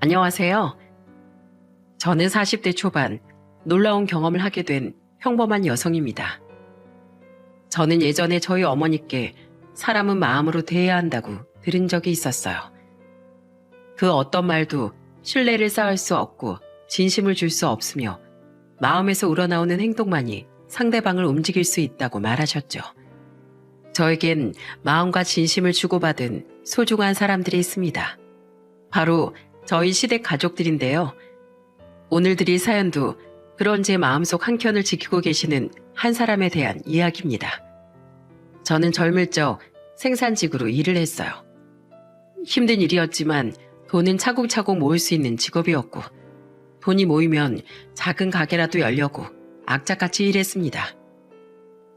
안녕하세요. 저는 40대 초반 놀라운 경험을 하게 된 평범한 여성입니다. 저는 예전에 저희 어머니께 사람은 마음으로 대해야 한다고 들은 적이 있었어요. 그 어떤 말도 신뢰를 쌓을 수 없고 진심을 줄 수 없으며 마음에서 우러나오는 행동만이 상대방을 움직일 수 있다고 말하셨죠. 저에겐 마음과 진심을 주고받은 소중한 사람들이 있습니다. 바로 저희 시댁 가족들인데요. 오늘 드릴 사연도 그런 제 마음속 한켠을 지키고 계시는 한 사람에 대한 이야기입니다. 저는 젊을 적 생산직으로 일을 했어요. 힘든 일이었지만 돈은 차곡차곡 모을 수 있는 직업이었고 돈이 모이면 작은 가게라도 열려고 악착같이 일했습니다.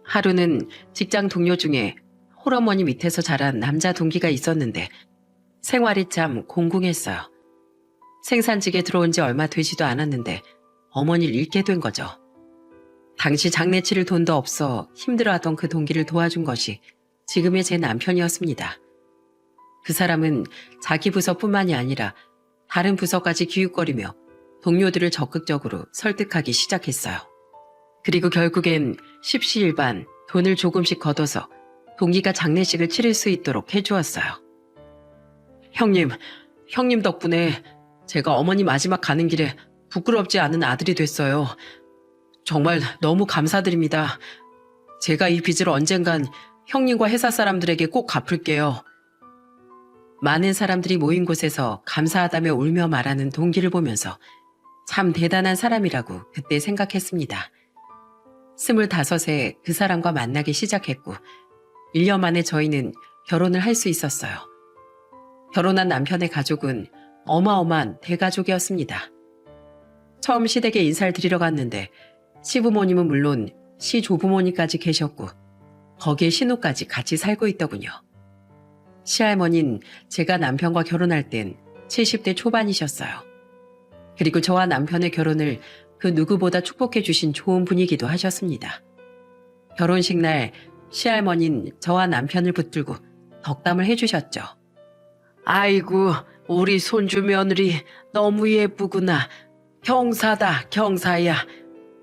하루는 직장 동료 중에 홀어머니 밑에서 자란 남자 동기가 있었는데 생활이 참 공공했어요. 생산직에 들어온 지 얼마 되지도 않았는데 어머니를 잃게 된 거죠. 당시 장례 치를 돈도 없어 힘들어하던 그 동기를 도와준 것이 지금의 제 남편이었습니다. 그 사람은 자기 부서뿐만이 아니라 다른 부서까지 기웃거리며 동료들을 적극적으로 설득하기 시작했어요. 그리고 결국엔 십시일반 돈을 조금씩 걷어서 동기가 장례식을 치를 수 있도록 해주었어요. 형님 덕분에 제가 어머니 마지막 가는 길에 부끄럽지 않은 아들이 됐어요. 정말 너무 감사드립니다. 제가 이 빚을 언젠간 형님과 회사 사람들에게 꼭 갚을게요. 많은 사람들이 모인 곳에서 감사하다며 울며 말하는 동기를 보면서 참 대단한 사람이라고 그때 생각했습니다. 25세 그 사람과 만나기 시작했고 1년 만에 저희는 결혼을 할 수 있었어요. 결혼한 남편의 가족은 어마어마한 대가족이었습니다. 처음 시댁에 인사를 드리러 갔는데 시부모님은 물론 시조부모님까지 계셨고 거기에 신우까지 같이 살고 있더군요. 시할머니는 제가 남편과 결혼할 땐 70대 초반이셨어요. 그리고 저와 남편의 결혼을 그 누구보다 축복해 주신 좋은 분이기도 하셨습니다. 결혼식 날 시할머니는 저와 남편을 붙들고 덕담을 해주셨죠. 아이고, 우리 손주 며느리 너무 예쁘구나. 경사다, 경사야.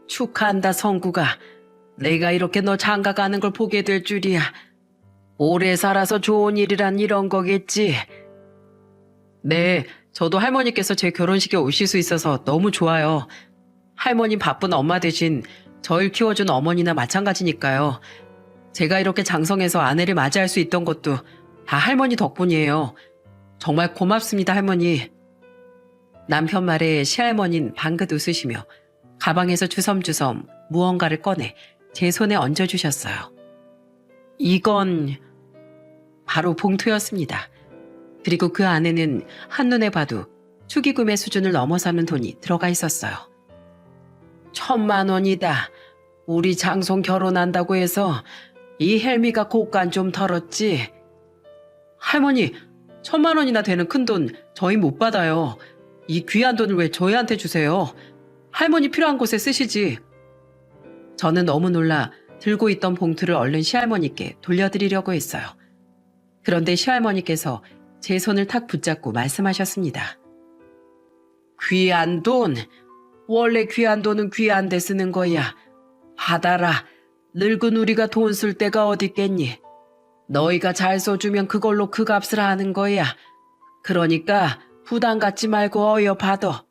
축하한다, 성구가. 내가 이렇게 너 장가가는 걸 보게 될 줄이야. 오래 살아서 좋은 일이란 이런 거겠지. 네, 저도 할머니께서 제 결혼식에 오실 수 있어서 너무 좋아요. 할머니 바쁜 엄마 대신 저를 키워준 어머니나 마찬가지니까요. 제가 이렇게 장성해서 아내를 맞이할 수 있던 것도 다 할머니 덕분이에요. 정말 고맙습니다, 할머니. 남편 말에 시할머니는 방긋 웃으시며 가방에서 주섬주섬 무언가를 꺼내 제 손에 얹어주셨어요. 이건 바로 봉투였습니다. 그리고 그 안에는 한눈에 봐도 축의금의 수준을 넘어서는 돈이 들어가 있었어요. 1,000만 원이다. 우리 장송 결혼한다고 해서 이 헬미가 곡간 좀 털었지. 할머니, 1,000만 원이나 되는 큰돈 저희 못 받아요. 이 귀한 돈을 왜 저희한테 주세요? 할머니 필요한 곳에 쓰시지. 저는 너무 놀라 들고 있던 봉투를 얼른 시할머니께 돌려드리려고 했어요. 그런데 시할머니께서 제 손을 탁 붙잡고 말씀하셨습니다. 귀한 돈? 원래 귀한 돈은 귀한 데 쓰는 거야. 받아라. 늙은 우리가 돈 쓸 데가 어딨겠니? 너희가 잘 써주면 그걸로 그 값을 하는 거야. 그러니까 부담 갖지 말고 어여 받아.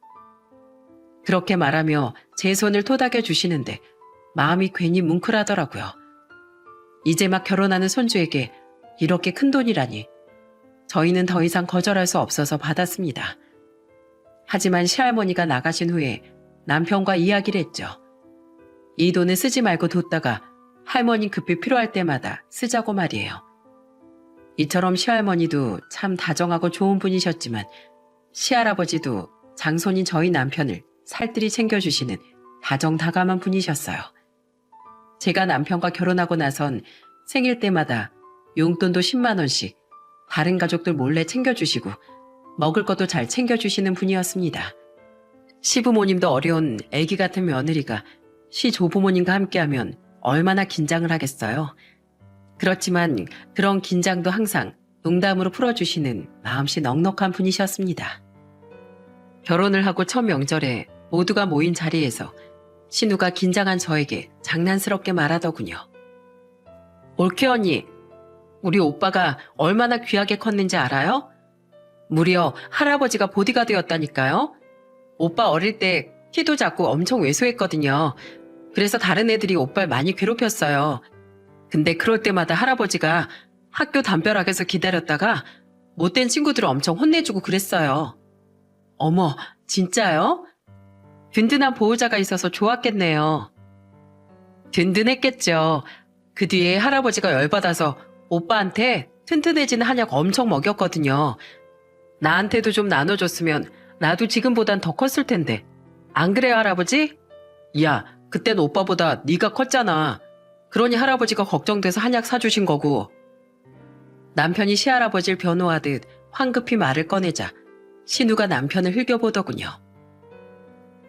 그렇게 말하며 제 손을 토닥여 주시는데 마음이 괜히 뭉클하더라고요. 이제 막 결혼하는 손주에게 이렇게 큰 돈이라니. 저희는 더 이상 거절할 수 없어서 받았습니다. 하지만 시할머니가 나가신 후에 남편과 이야기를 했죠. 이 돈을 쓰지 말고 뒀다가 할머니 급히 필요할 때마다 쓰자고 말이에요. 이처럼 시할머니도 참 다정하고 좋은 분이셨지만 시할아버지도 장손인 저희 남편을 살뜰히 챙겨주시는 다정다감한 분이셨어요. 제가 남편과 결혼하고 나선 생일 때마다 용돈도 10만 원씩 다른 가족들 몰래 챙겨주시고 먹을 것도 잘 챙겨주시는 분이었습니다. 시부모님도 어려운 아기 같은 며느리가 시조부모님과 함께하면 얼마나 긴장을 하겠어요. 그렇지만 그런 긴장도 항상 농담으로 풀어주시는 마음씨 넉넉한 분이셨습니다. 결혼을 하고 첫 명절에 모두가 모인 자리에서 신우가 긴장한 저에게 장난스럽게 말하더군요. 올케 언니, 우리 오빠가 얼마나 귀하게 컸는지 알아요? 무려 할아버지가 보디가드였다니까요. 오빠 어릴 때 키도 작고 엄청 왜소했거든요. 그래서 다른 애들이 오빠를 많이 괴롭혔어요. 근데 그럴 때마다 할아버지가 학교 담벼락에서 기다렸다가 못된 친구들을 엄청 혼내주고 그랬어요. 어머, 진짜요? 든든한 보호자가 있어서 좋았겠네요. 든든했겠죠. 그 뒤에 할아버지가 열받아서 오빠한테 튼튼해진 한약 엄청 먹였거든요. 나한테도 좀 나눠줬으면 나도 지금보단 더 컸을 텐데. 안 그래요, 할아버지? 야, 그땐 오빠보다 네가 컸잖아. 그러니 할아버지가 걱정돼서 한약 사주신 거고. 남편이 시할아버지를 변호하듯 황급히 말을 꺼내자 신우가 남편을 흘겨보더군요.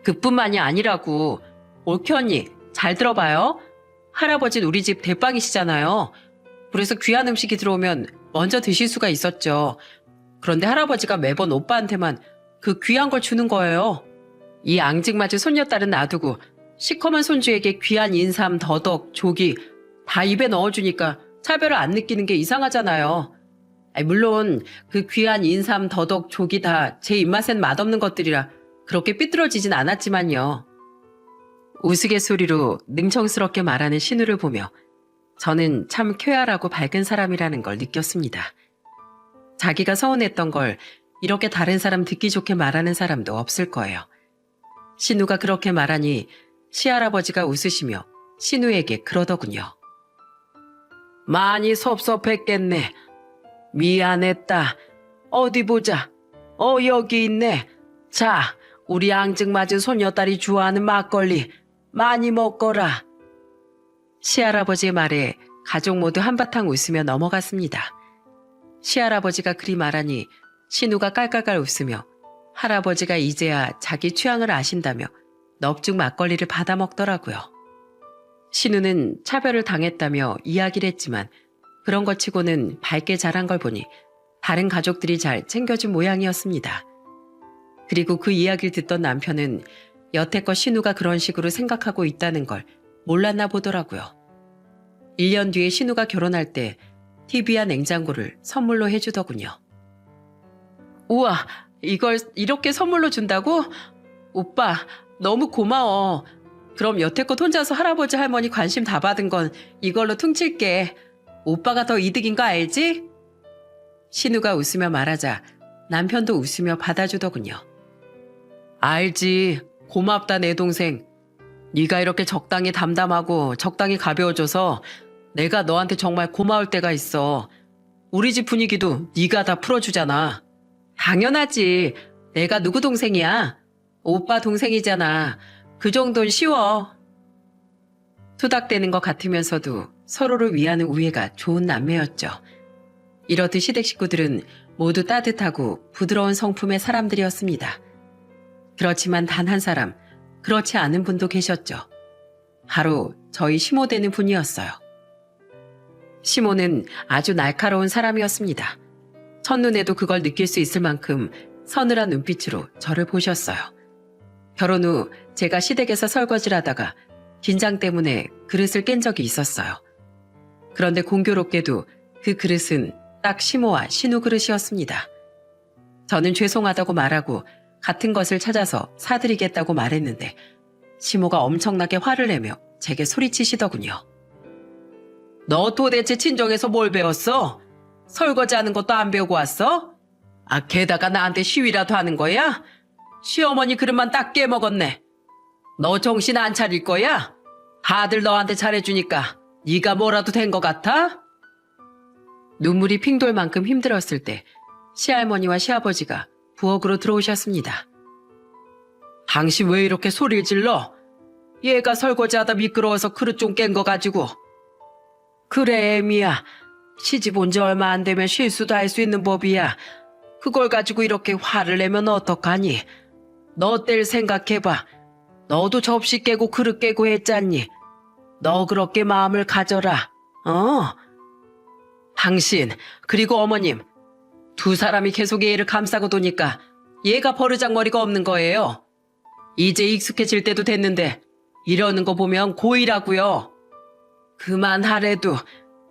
그뿐만이 아니라고. 올케 언니, 잘 들어봐요. 할아버지는 우리 집 대빵이시잖아요. 그래서 귀한 음식이 들어오면 먼저 드실 수가 있었죠. 그런데 할아버지가 매번 오빠한테만 그 귀한 걸 주는 거예요. 이 앙증맞은 손녀딸은 놔두고 시커먼 손주에게 귀한 인삼, 더덕, 조기 다 입에 넣어주니까 차별을 안 느끼는 게 이상하잖아요. 물론 그 귀한 인삼, 더덕, 조기 다 제 입맛엔 맛없는 것들이라 그렇게 삐뚤어지진 않았지만요. 우스갯소리로 능청스럽게 말하는 신우를 보며 저는 참 쾌활하고 밝은 사람이라는 걸 느꼈습니다. 자기가 서운했던 걸 이렇게 다른 사람 듣기 좋게 말하는 사람도 없을 거예요. 신우가 그렇게 말하니 시할아버지가 웃으시며 신우에게 그러더군요. 많이 섭섭했겠네. 미안했다. 어디 보자. 여기 있네. 자, 우리 앙증맞은 손녀딸이 좋아하는 막걸리 많이 먹거라. 시할아버지의 말에 가족 모두 한바탕 웃으며 넘어갔습니다. 시할아버지가 그리 말하니 신우가 깔깔깔 웃으며 할아버지가 이제야 자기 취향을 아신다며 넙죽 막걸리를 받아 먹더라고요. 신우는 차별을 당했다며 이야기를 했지만 그런 것 치고는 밝게 자란 걸 보니 다른 가족들이 잘 챙겨준 모양이었습니다. 그리고 그 이야기를 듣던 남편은 여태껏 신우가 그런 식으로 생각하고 있다는 걸 몰랐나 보더라고요. 1년 뒤에 신우가 결혼할 때 TV와 냉장고를 선물로 해주더군요. 우와, 이걸 이렇게 선물로 준다고? 오빠, 너무 고마워. 그럼 여태껏 혼자서 할아버지 할머니 관심 다 받은 건 이걸로 퉁칠게. 오빠가 더 이득인 거 알지? 신우가 웃으며 말하자 남편도 웃으며 받아주더군요. 알지. 고맙다 내 동생. 네가 이렇게 적당히 담담하고 적당히 가벼워져서 내가 너한테 정말 고마울 때가 있어. 우리 집 분위기도 네가 다 풀어주잖아. 당연하지. 내가 누구 동생이야? 오빠 동생이잖아. 그 정도는 쉬워. 투닥대는 것 같으면서도 서로를 위하는 우애가 좋은 남매였죠. 이렇듯 시댁 식구들은 모두 따뜻하고 부드러운 성품의 사람들이었습니다. 그렇지만 단 한 사람, 그렇지 않은 분도 계셨죠. 바로 저희 시모 되는 분이었어요. 시모는 아주 날카로운 사람이었습니다. 첫눈에도 그걸 느낄 수 있을 만큼 서늘한 눈빛으로 저를 보셨어요. 결혼 후 제가 시댁에서 설거지를 하다가 긴장 때문에 그릇을 깬 적이 있었어요. 그런데 공교롭게도 그 그릇은 딱 시모와 신우 그릇이었습니다. 저는 죄송하다고 말하고 같은 것을 찾아서 사드리겠다고 말했는데 시모가 엄청나게 화를 내며 제게 소리치시더군요. 너 도대체 친정에서 뭘 배웠어? 설거지하는 것도 안 배우고 왔어? 게다가 나한테 시위라도 하는 거야? 시어머니 그릇만 딱 깨먹었네. 너 정신 안 차릴 거야? 다들 너한테 잘해주니까 네가 뭐라도 된 것 같아? 눈물이 핑 돌 만큼 힘들었을 때 시할머니와 시아버지가 부엌으로 들어오셨습니다. 당신 왜 이렇게 소리를 질러? 얘가 설거지하다 미끄러워서 그릇 좀 깬 거 가지고. 그래 애미야. 시집 온 지 얼마 안 되면 실수도 할 수 있는 법이야. 그걸 가지고 이렇게 화를 내면 어떡하니? 너 때를 생각해봐. 너도 접시 깨고 그릇 깨고 했잖니. 너 그렇게 마음을 가져라. 당신 그리고 어머님 두 사람이 계속 얘를 감싸고 도니까 얘가 버르장머리가 없는 거예요. 이제 익숙해질 때도 됐는데 이러는 거 보면 고의라고요. 그만하래도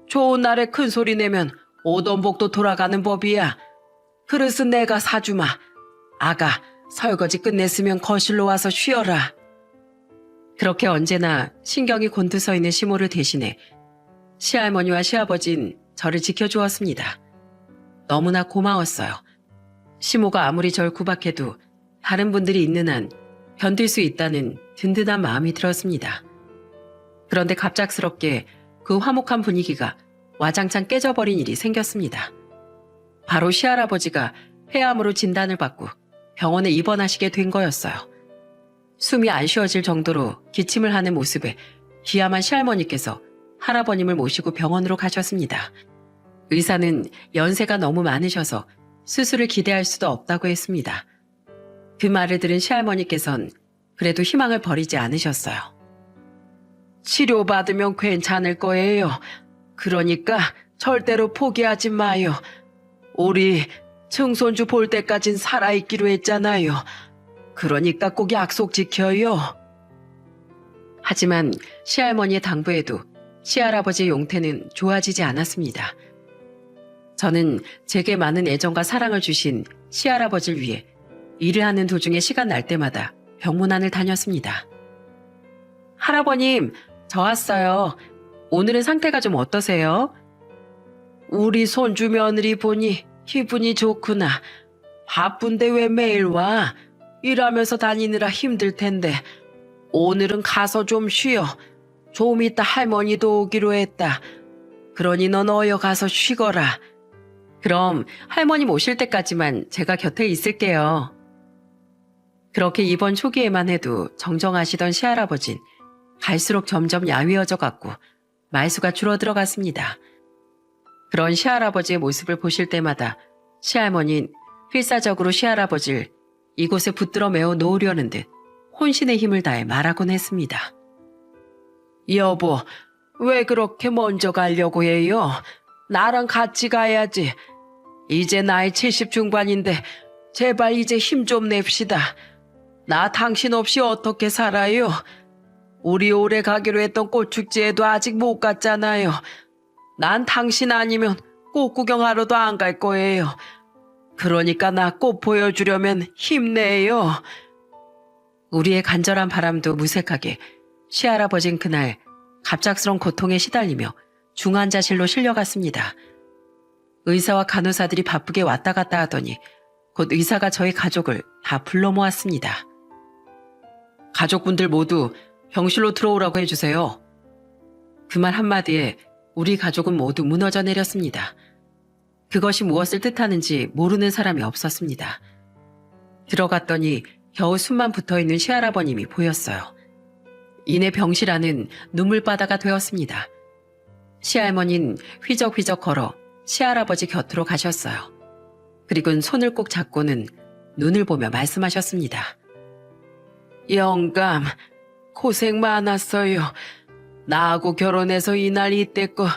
좋은 날에 큰 소리 내면 오돈복도 돌아가는 법이야. 그릇은 내가 사주마. 아가, 설거지 끝냈으면 거실로 와서 쉬어라. 그렇게 언제나 신경이 곤두서 있는 시모를 대신해 시할머니와 시아버진 저를 지켜주었습니다. 너무나 고마웠어요. 시모가 아무리 절 구박해도 다른 분들이 있는 한 견딜 수 있다는 든든한 마음이 들었습니다. 그런데 갑작스럽게 그 화목한 분위기가 와장창 깨져버린 일이 생겼습니다. 바로 시할아버지가 폐암으로 진단을 받고 병원에 입원하시게 된 거였어요. 숨이 안 쉬어질 정도로 기침을 하는 모습에 비암한 시할머니께서 할아버님을 모시고 병원으로 가셨습니다. 의사는 연세가 너무 많으셔서 수술을 기대할 수도 없다고 했습니다. 그 말을 들은 시할머니께선 그래도 희망을 버리지 않으셨어요. 치료받으면 괜찮을 거예요. 그러니까 절대로 포기하지 마요. 우리 증손주 볼 때까진 살아있기로 했잖아요. 그러니까 꼭 약속 지켜요. 하지만 시할머니의 당부에도 시할아버지의 용태는 좋아지지 않았습니다. 저는 제게 많은 애정과 사랑을 주신 시할아버지를 위해 일을 하는 도중에 시간 날 때마다 병문안을 다녔습니다. 할아버님, 저 왔어요. 오늘은 상태가 좀 어떠세요? 우리 손주 며느리 보니 기분이 좋구나. 바쁜데 왜 매일 와? 일하면서 다니느라 힘들 텐데 오늘은 가서 좀 쉬어. 좀 이따 할머니도 오기로 했다. 그러니 넌 어여 가서 쉬거라. 그럼 할머님 오실 때까지만 제가 곁에 있을게요. 그렇게 입원 초기에만 해도 정정하시던 시할아버진 갈수록 점점 야위어져 갔고 말수가 줄어들어 갔습니다. 그런 시할아버지의 모습을 보실 때마다 시할머니는 필사적으로 시할아버지를 이곳에 붙들어 메어 놓으려는 듯 혼신의 힘을 다해 말하곤 했습니다. 여보, 왜 그렇게 먼저 가려고 해요? 나랑 같이 가야지. 이제 나이 70 중반인데 제발 이제 힘 좀 냅시다. 나 당신 없이 어떻게 살아요? 우리 올해 가기로 했던 꽃축제에도 아직 못 갔잖아요. 난 당신 아니면 꽃 구경하러도 안 갈 거예요. 그러니까 나 꽃 보여주려면 힘내요. 우리의 간절한 바람도 무색하게 시할아버진 그날 갑작스런 고통에 시달리며 중환자실로 실려갔습니다. 의사와 간호사들이 바쁘게 왔다 갔다 하더니 곧 의사가 저희 가족을 다 불러 모았습니다. 가족분들 모두 병실로 들어오라고 해주세요. 그 말 한마디에 우리 가족은 모두 무너져 내렸습니다. 그것이 무엇을 뜻하는지 모르는 사람이 없었습니다. 들어갔더니 겨우 숨만 붙어있는 시할아버님이 보였어요. 이내 병실 안은 눈물바다가 되었습니다. 시할머니는 휘적휘적 걸어 시할아버지 곁으로 가셨어요. 그리고는 손을 꼭 잡고는 눈을 보며 말씀하셨습니다. 영감, 고생 많았어요. 나하고 결혼해서 이날 이때껏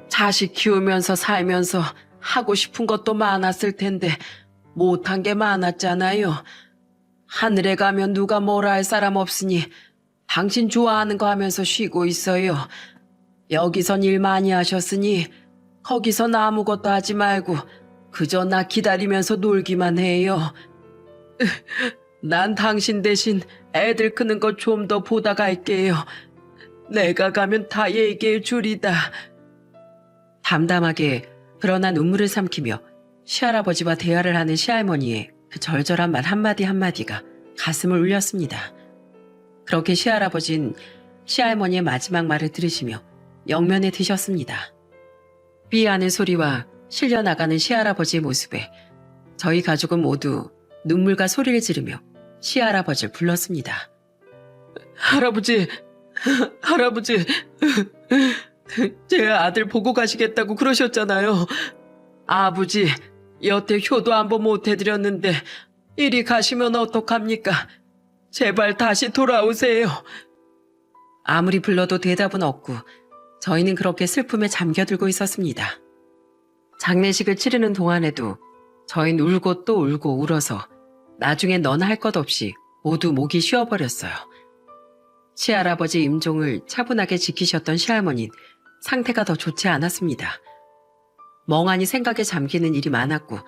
자식 키우면서 살면서 하고 싶은 것도 많았을 텐데 못한 게 많았잖아요. 하늘에 가면 누가 뭐라 할 사람 없으니 당신 좋아하는 거 하면서 쉬고 있어요. 여기선 일 많이 하셨으니 거기선 아무것도 하지 말고 그저 나 기다리면서 놀기만 해요. 난 당신 대신 애들 크는 거 좀 더 보다 갈게요. 내가 가면 다 얘기해 주리다. 담담하게 그러나 눈물을 삼키며 시할아버지와 대화를 하는 시할머니의 그 절절한 말 한마디 한마디가 가슴을 울렸습니다. 그렇게 시할아버진 시할머니의 마지막 말을 들으시며 영면에 드셨습니다. 삐하는 소리와 실려나가는 시할아버지의 모습에 저희 가족은 모두 눈물과 소리를 지르며 시할아버지를 불렀습니다. 할아버지, 할아버지, 제 아들 보고 가시겠다고 그러셨잖아요. 아버지, 여태 효도 한번 못 해드렸는데 이리 가시면 어떡합니까? 제발 다시 돌아오세요. 아무리 불러도 대답은 없고 저희는 그렇게 슬픔에 잠겨들고 있었습니다. 장례식을 치르는 동안에도 저희는 울고 또 울고 울어서 나중엔 너나 할 것 없이 모두 목이 쉬어버렸어요. 시할아버지 임종을 차분하게 지키셨던 시할머니는 상태가 더 좋지 않았습니다. 멍하니 생각에 잠기는 일이 많았고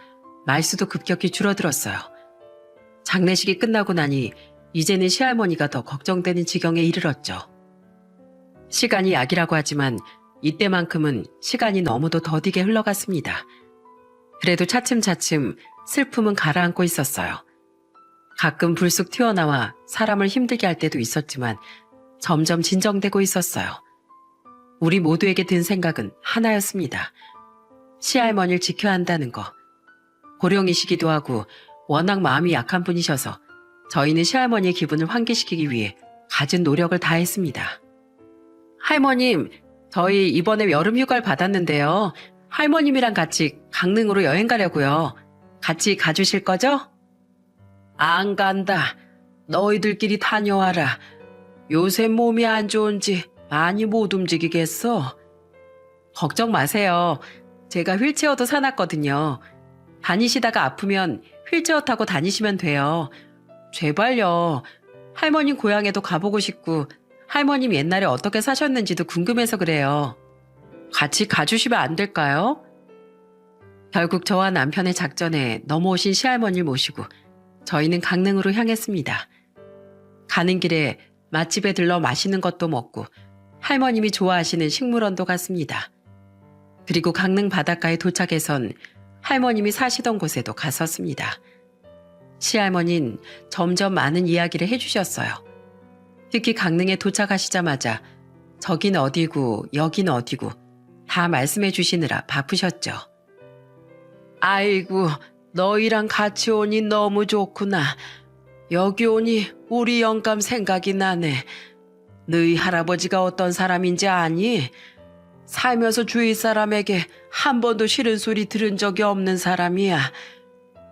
말수도 급격히 줄어들었어요. 장례식이 끝나고 나니 이제는 시할머니가 더 걱정되는 지경에 이르렀죠. 시간이 약이라고 하지만 이때만큼은 시간이 너무도 더디게 흘러갔습니다. 그래도 차츰차츰 슬픔은 가라앉고 있었어요. 가끔 불쑥 튀어나와 사람을 힘들게 할 때도 있었지만 점점 진정되고 있었어요. 우리 모두에게 든 생각은 하나였습니다. 시할머니를 지켜야 한다는 거. 고령이시기도 하고 워낙 마음이 약한 분이셔서 저희는 시할머니의 기분을 환기시키기 위해 갖은 노력을 다했습니다. 할머님, 저희 이번에 여름 휴가를 받았는데요. 할머님이랑 같이 강릉으로 여행 가려고요. 같이 가주실 거죠? 안 간다. 너희들끼리 다녀와라. 요새 몸이 안 좋은지 많이 못 움직이겠어. 걱정 마세요. 제가 휠체어도 사놨거든요. 다니시다가 아프면 휠체어 타고 다니시면 돼요. 제발요. 할머님 고향에도 가보고 싶고 할머님 옛날에 어떻게 사셨는지도 궁금해서 그래요. 같이 가주시면 안 될까요? 결국 저와 남편의 작전에 넘어오신 시할머니를 모시고 저희는 강릉으로 향했습니다. 가는 길에 맛집에 들러 맛있는 것도 먹고 할머님이 좋아하시는 식물원도 갔습니다. 그리고 강릉 바닷가에 도착해선 할머님이 사시던 곳에도 갔었습니다. 시할머니는 점점 많은 이야기를 해주셨어요. 특히 강릉에 도착하시자마자 저긴 어디고 여긴 어디고 다 말씀해 주시느라 바쁘셨죠. 아이고, 너희랑 같이 오니 너무 좋구나. 여기 오니 우리 영감 생각이 나네. 너희 할아버지가 어떤 사람인지 아니? 살면서 주위 사람에게 한 번도 싫은 소리 들은 적이 없는 사람이야.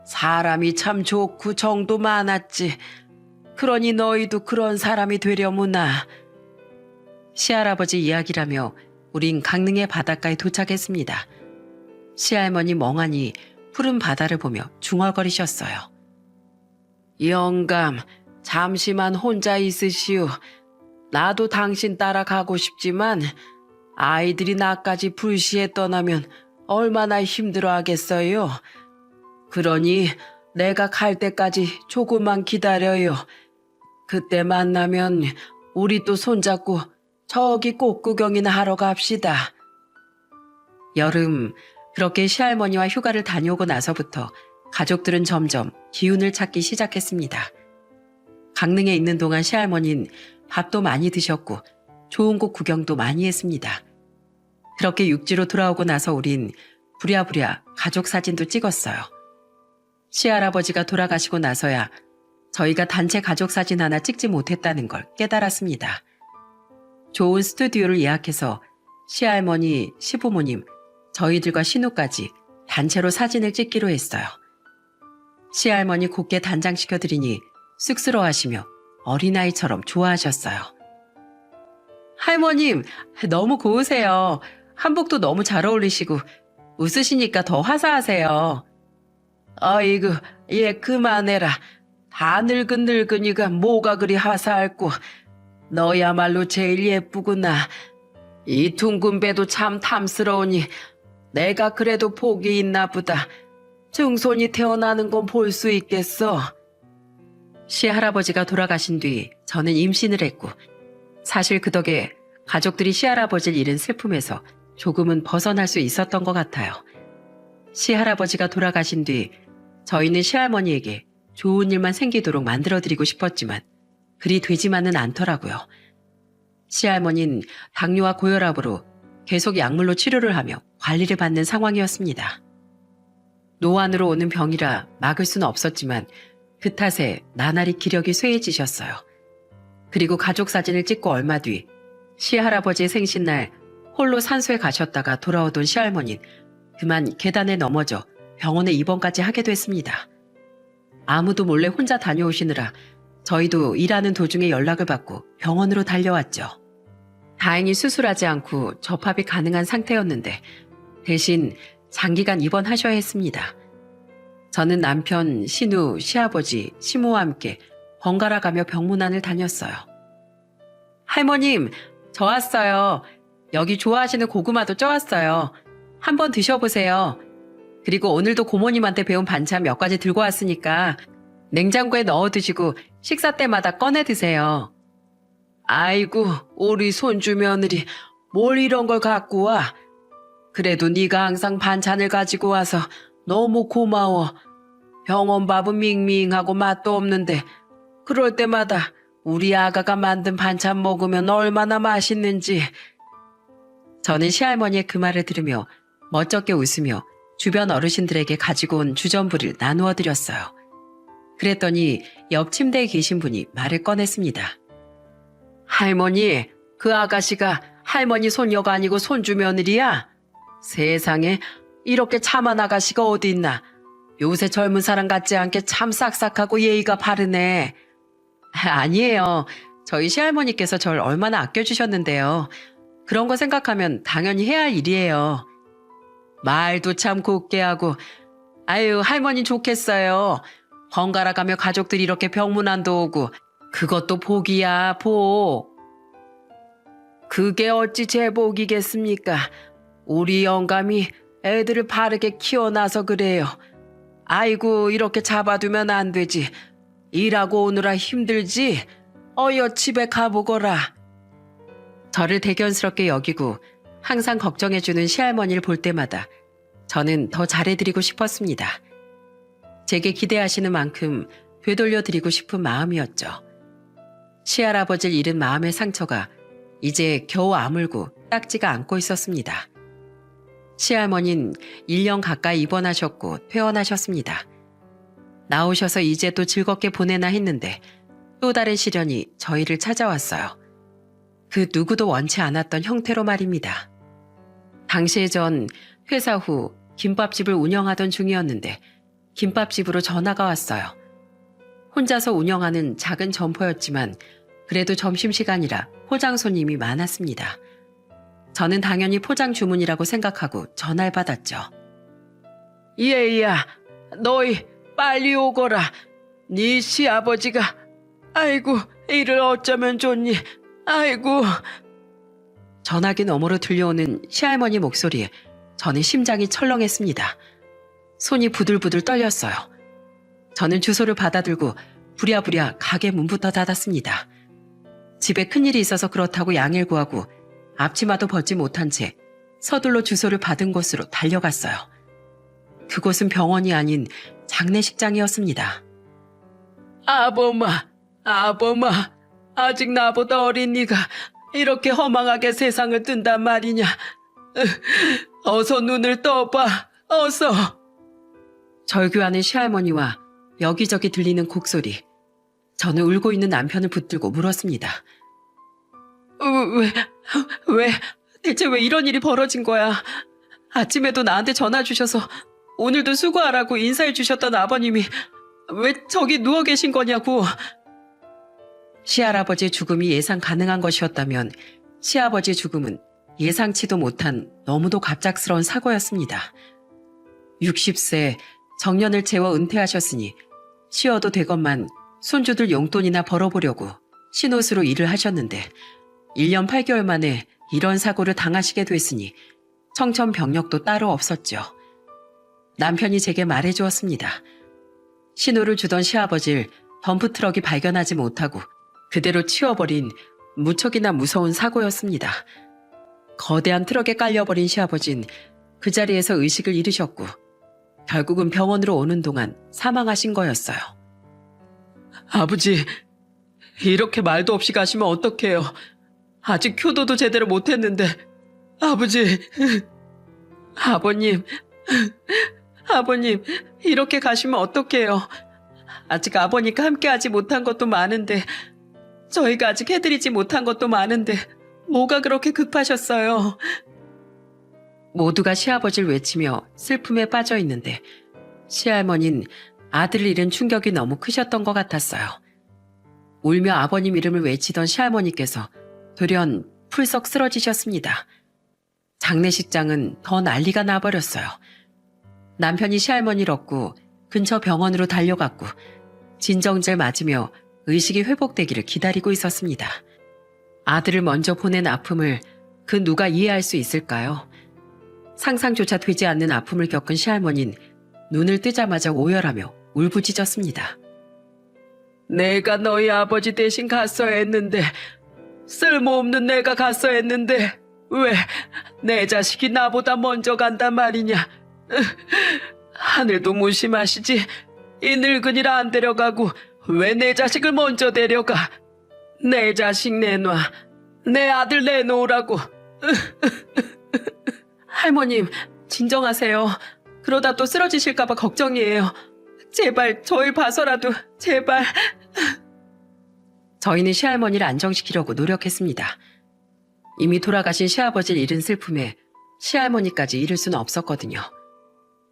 사람이 참 좋고 정도 많았지. 그러니 너희도 그런 사람이 되려무나. 시할아버지 이야기라며 우린 강릉의 바닷가에 도착했습니다. 시할머니 멍하니 푸른 바다를 보며 중얼거리셨어요. 영감, 잠시만 혼자 있으시오. 나도 당신 따라가고 싶지만 아이들이 나까지 불시에 떠나면 얼마나 힘들어하겠어요. 그러니 내가 갈 때까지 조금만 기다려요. 그때 만나면 우리 또 손잡고 저기 꽃구경이나 하러 갑시다. 여름, 그렇게 시할머니와 휴가를 다녀오고 나서부터 가족들은 점점 기운을 찾기 시작했습니다. 강릉에 있는 동안 시할머니는 밥도 많이 드셨고 좋은 곳 구경도 많이 했습니다. 그렇게 육지로 돌아오고 나서 우린 부랴부랴 가족 사진도 찍었어요. 시할아버지가 돌아가시고 나서야 저희가 단체 가족 사진 하나 찍지 못했다는 걸 깨달았습니다. 좋은 스튜디오를 예약해서 시할머니, 시부모님, 저희들과 신우까지 단체로 사진을 찍기로 했어요. 시할머니 곱게 단장시켜드리니 쑥스러워하시며 어린아이처럼 좋아하셨어요. 할머님, 너무 고우세요. 한복도 너무 잘 어울리시고 웃으시니까 더 화사하세요. 아이고, 얘 그만해라. 다 늙은 늙은이가 뭐가 그리 화사할꼬. 너야말로 제일 예쁘구나. 이 둥근 배도 참 탐스러우니 내가 그래도 복이 있나 보다. 증손이 태어나는 건 볼 수 있겠어. 시할아버지가 돌아가신 뒤 저는 임신을 했고 사실 그 덕에 가족들이 시할아버지를 잃은 슬픔에서 조금은 벗어날 수 있었던 것 같아요. 시할아버지가 돌아가신 뒤 저희는 시할머니에게 좋은 일만 생기도록 만들어드리고 싶었지만 그리 되지만은 않더라고요. 시할머니는 당뇨와 고혈압으로 계속 약물로 치료를 하며 관리를 받는 상황이었습니다. 노안으로 오는 병이라 막을 수는 없었지만 그 탓에 나날이 기력이 쇠해지셨어요. 그리고 가족 사진을 찍고 얼마 뒤 시할아버지의 생신날 홀로 산소에 가셨다가 돌아오던 시할머니는 그만 계단에 넘어져 병원에 입원까지 하게 됐습니다. 아무도 몰래 혼자 다녀오시느라 저희도 일하는 도중에 연락을 받고 병원으로 달려왔죠. 다행히 수술하지 않고 접합이 가능한 상태였는데 대신 장기간 입원하셔야 했습니다. 저는 남편, 신우, 시아버지, 시모와 함께 번갈아 가며 병문안을 다녔어요. 할머님, 저 왔어요. 여기 좋아하시는 고구마도 쪄왔어요. 한번 드셔보세요. 그리고 오늘도 고모님한테 배운 반찬 몇 가지 들고 왔으니까 냉장고에 넣어 두시고 식사 때마다 꺼내 드세요. 아이고, 우리 손주 며느리 뭘 이런 걸 갖고 와. 그래도 네가 항상 반찬을 가지고 와서 너무 고마워. 병원 밥은 밍밍하고 맛도 없는데 그럴 때마다 우리 아가가 만든 반찬 먹으면 얼마나 맛있는지. 저는 시할머니의 그 말을 들으며 멋쩍게 웃으며 주변 어르신들에게 가지고 온 주전부리를 나누어 드렸어요. 그랬더니 옆 침대에 계신 분이 말을 꺼냈습니다. 할머니, 그 아가씨가 할머니 손녀가 아니고 손주 며느리야? 세상에 이렇게 참한 아가씨가 어디 있나. 요새 젊은 사람 같지 않게 참 싹싹하고 예의가 바르네. 아니에요. 저희 시할머니께서 절 얼마나 아껴주셨는데요. 그런 거 생각하면 당연히 해야 할 일이에요. 말도 참 곱게 하고. 아유, 할머니 좋겠어요. 번갈아 가며 가족들이 이렇게 병문안도 오고 그것도 복이야, 복. 그게 어찌 제 복이겠습니까? 우리 영감이 애들을 바르게 키워놔서 그래요. 아이고, 이렇게 잡아두면 안 되지. 일하고 오느라 힘들지. 어여 집에 가보거라. 저를 대견스럽게 여기고 항상 걱정해주는 시할머니를 볼 때마다 저는 더 잘해드리고 싶었습니다. 제게 기대하시는 만큼 되돌려드리고 싶은 마음이었죠. 시할아버지를 잃은 마음의 상처가 이제 겨우 아물고 딱지가 않고 있었습니다. 시할머니는 1년 가까이 입원하셨고 퇴원하셨습니다. 나오셔서 이제 또 즐겁게 보내나 했는데 또 다른 시련이 저희를 찾아왔어요. 그 누구도 원치 않았던 형태로 말입니다. 당시에 전 회사 후 김밥집을 운영하던 중이었는데 김밥집으로 전화가 왔어요. 혼자서 운영하는 작은 점포였지만 그래도 점심시간이라 포장 손님이 많았습니다. 저는 당연히 포장 주문이라고 생각하고 전화를 받았죠. 얘야, 너희 빨리 오거라. 네 시아버지가 아이고 이를 어쩌면 좋니. 아이고. 전화기 너머로 들려오는 시할머니 목소리에 저는 심장이 철렁했습니다. 손이 부들부들 떨렸어요. 저는 주소를 받아들고 부랴부랴 가게 문부터 닫았습니다. 집에 큰일이 있어서 그렇다고 양해를 구하고 앞치마도 벗지 못한 채 서둘러 주소를 받은 곳으로 달려갔어요. 그곳은 병원이 아닌 장례식장이었습니다. 아범아, 아직 나보다 어린 네가 이렇게 허망하게 세상을 뜬단 말이냐. 어서 눈을 떠봐, 어서. 절규하는 시할머니와 여기저기 들리는 곡소리. 저는 울고 있는 남편을 붙들고 물었습니다. 대체 왜 이런 일이 벌어진 거야? 아침에도 나한테 전화 주셔서 오늘도 수고하라고 인사해 주셨던 아버님이 왜 저기 누워 계신 거냐고. 시할아버지의 죽음이 예상 가능한 것이었다면 시아버지의 죽음은 예상치도 못한 너무도 갑작스러운 사고였습니다. 60세 정년을 채워 은퇴하셨으니 쉬어도 되건만 손주들 용돈이나 벌어보려고 신옷으로 일을 하셨는데 1년 8개월 만에 이런 사고를 당하시게 됐으니 청천벽력도 따로 없었죠. 남편이 제게 말해주었습니다. 신호를 주던 시아버지를 덤프트럭이 발견하지 못하고 그대로 치워버린 무척이나 무서운 사고였습니다. 거대한 트럭에 깔려버린 시아버진 그 자리에서 의식을 잃으셨고 결국은 병원으로 오는 동안 사망하신 거였어요. 아버지, 이렇게 말도 없이 가시면 어떡해요. 아직 효도도 제대로 못했는데. 아버지, 아버님, 이렇게 가시면 어떡해요. 아직 아버님과 함께하지 못한 것도 많은데, 저희가 아직 해드리지 못한 것도 많은데 뭐가 그렇게 급하셨어요. 모두가 시아버지를 외치며 슬픔에 빠져 있는데 시할머니는 아들을 잃은 충격이 너무 크셨던 것 같았어요. 울며 아버님 이름을 외치던 시할머니께서 돌연 풀썩 쓰러지셨습니다. 장례식장은 더 난리가 나버렸어요. 남편이 시할머니를 얻고 근처 병원으로 달려갔고 진정제를 맞으며 의식이 회복되기를 기다리고 있었습니다. 아들을 먼저 보낸 아픔을 그 누가 이해할 수 있을까요? 상상조차 되지 않는 아픔을 겪은 시할머니는 눈을 뜨자마자 오열하며 울부짖었습니다. 내가 너희 아버지 대신 갔어야 했는데, 쓸모없는 내가 갔어야 했는데 왜 내 자식이 나보다 먼저 간단 말이냐. 하늘도 무심하시지. 이 늙은이라 안 데려가고 왜 내 자식을 먼저 데려가. 내 자식 내놔. 내 아들 내놓으라고. 할머님, 진정하세요. 그러다 또 쓰러지실까봐 걱정이에요. 제발 저희 봐서라도 제발. 저희는 시할머니를 안정시키려고 노력했습니다. 이미 돌아가신 시아버지를 잃은 슬픔에 시할머니까지 잃을 수는 없었거든요.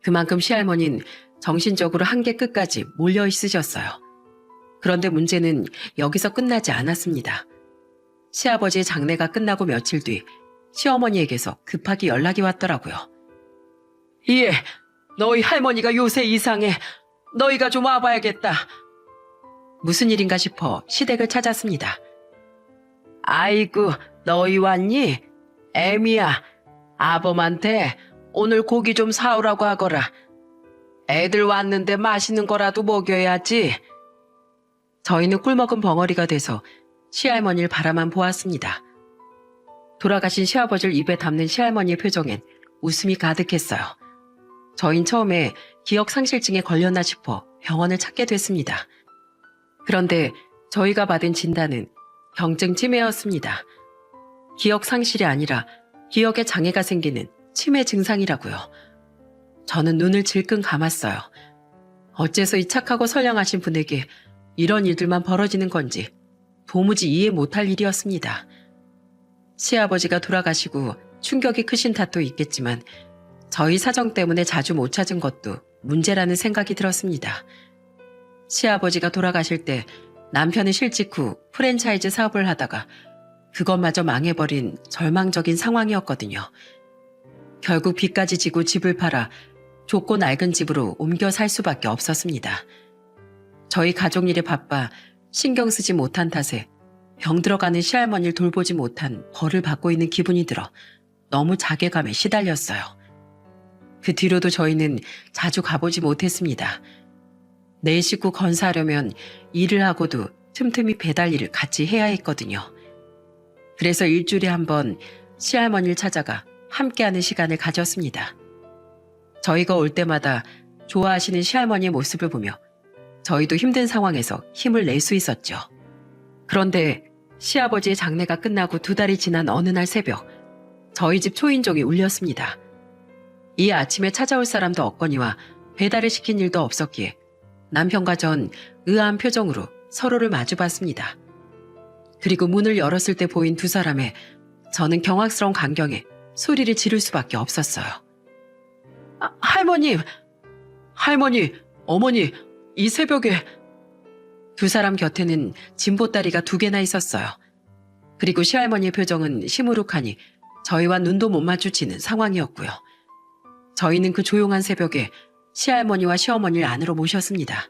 그만큼 시할머니는 정신적으로 한계 끝까지 몰려 있으셨어요. 그런데 문제는 여기서 끝나지 않았습니다. 시아버지의 장례가 끝나고 며칠 뒤 시어머니에게서 급하게 연락이 왔더라고요. 예, 너희 할머니가 요새 이상해. 너희가 좀 와봐야겠다. 무슨 일인가 싶어 시댁을 찾았습니다. 아이고, 너희 왔니? 애미야, 아범한테 오늘 고기 좀 사오라고 하거라. 애들 왔는데 맛있는 거라도 먹여야지. 저희는 꿀먹은 벙어리가 돼서 시할머니를 바라만 보았습니다. 돌아가신 시아버지를 입에 담는 시할머니의 표정엔 웃음이 가득했어요. 저희는 처음에 기억상실증에 걸렸나 싶어 병원을 찾게 됐습니다. 그런데 저희가 받은 진단은 경증 치매였습니다. 기억 상실이 아니라 기억에 장애가 생기는 치매 증상이라고요. 저는 눈을 질끈 감았어요. 어째서 이 착하고 선량하신 분에게 이런 일들만 벌어지는 건지 도무지 이해 못할 일이었습니다. 시아버지가 돌아가시고 충격이 크신 탓도 있겠지만 저희 사정 때문에 자주 못 찾은 것도 문제라는 생각이 들었습니다. 시아버지가 돌아가실 때 남편은 실직 후 프랜차이즈 사업을 하다가 그것마저 망해버린 절망적인 상황이었거든요. 결국 빚까지 지고 집을 팔아 좁고 낡은 집으로 옮겨 살 수밖에 없었습니다. 저희 가족 일에 바빠 신경 쓰지 못한 탓에 병 들어가는 시할머니를 돌보지 못한 벌을 받고 있는 기분이 들어 너무 자괴감에 시달렸어요. 그 뒤로도 저희는 자주 가보지 못했습니다. 내 식구 건사하려면 일을 하고도 틈틈이 배달 일을 같이 해야 했거든요. 그래서 일주일에 한 번 시할머니를 찾아가 함께하는 시간을 가졌습니다. 저희가 올 때마다 좋아하시는 시할머니의 모습을 보며 저희도 힘든 상황에서 힘을 낼 수 있었죠. 그런데 시아버지의 장례가 끝나고 2달이 지난 어느 날 새벽, 저희 집 초인종이 울렸습니다. 이 아침에 찾아올 사람도 없거니와 배달을 시킨 일도 없었기에 남편과 전 의아한 표정으로 서로를 마주봤습니다. 그리고 문을 열었을 때 보인 두 사람의 저는 경악스러운 광경에 소리를 지를 수밖에 없었어요. 할머니, 어머니, 이 새벽에. 두 사람 곁에는 진보다리가 2개나 있었어요. 그리고 시할머니의 표정은 시무룩하니 저희와 눈도 못 마주치는 상황이었고요. 저희는 그 조용한 새벽에 시할머니와 시어머니를 안으로 모셨습니다.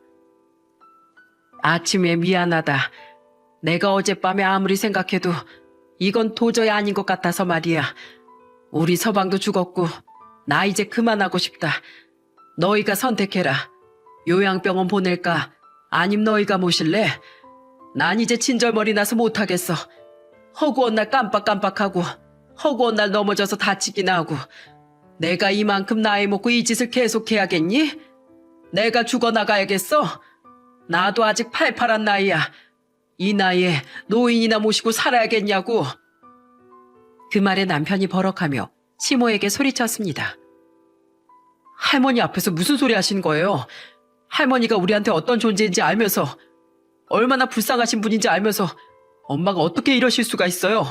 아침에 미안하다. 내가 어젯밤에 아무리 생각해도 이건 도저히 아닌 것 같아서 말이야. 우리 서방도 죽었고 나 이제 그만하고 싶다. 너희가 선택해라. 요양병원 보낼까? 아님 너희가 모실래? 난 이제 친절머리 나서 못하겠어. 허구한 날 깜빡깜빡하고 허구한 날 넘어져서 다치기나 하고 내가 이만큼 나이 먹고 이 짓을 계속해야겠니? 내가 죽어나가야겠어? 나도 아직 팔팔한 나이야. 이 나이에 노인이나 모시고 살아야겠냐고. 그 말에 남편이 버럭하며 시모에게 소리쳤습니다. 할머니 앞에서 무슨 소리 하신 거예요? 할머니가 우리한테 어떤 존재인지 알면서, 얼마나 불쌍하신 분인지 알면서 엄마가 어떻게 이러실 수가 있어요?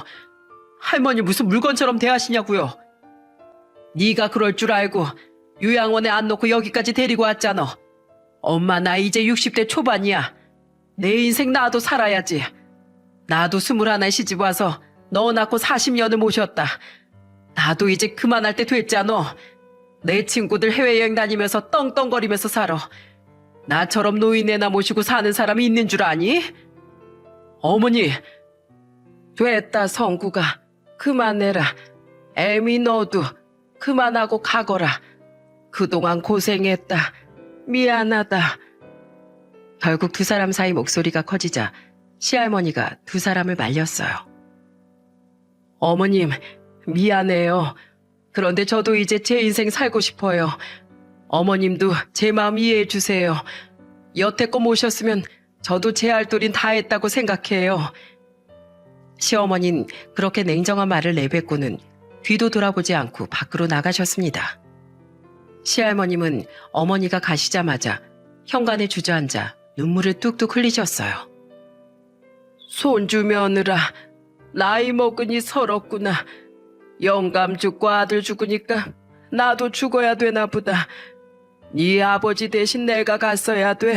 할머니 무슨 물건처럼 대하시냐고요. 네가 그럴 줄 알고 요양원에 안 놓고 여기까지 데리고 왔잖아. 엄마 나 이제 60대 초반이야. 내 인생 나도 살아야지. 나도 21에 시집 와서 너 낳고 40년을 모셨다. 나도 이제 그만할 때 됐잖아. 내 친구들 해외여행 다니면서 떵떵거리면서 살아. 나처럼 노인네나 모시고 사는 사람이 있는 줄 아니? 어머니, 됐다 성구가. 그만해라. 애미 너도 그만하고 가거라. 그동안 고생했다. 미안하다. 결국 두 사람 사이 목소리가 커지자 시할머니가 두 사람을 말렸어요. 어머님, 미안해요. 그런데 저도 이제 제 인생 살고 싶어요. 어머님도 제 마음 이해해 주세요. 여태껏 모셨으면 저도 제 할 도린 다 했다고 생각해요. 시어머니는 그렇게 냉정한 말을 내뱉고는 뒤도 돌아보지 않고 밖으로 나가셨습니다. 시할머님은 어머니가 가시자마자 현관에 주저앉아 눈물을 뚝뚝 흘리셨어요. 손주 며느라, 나이 먹으니 서럽구나. 영감 죽고 아들 죽으니까 나도 죽어야 되나 보다. 네 아버지 대신 내가 갔어야 돼.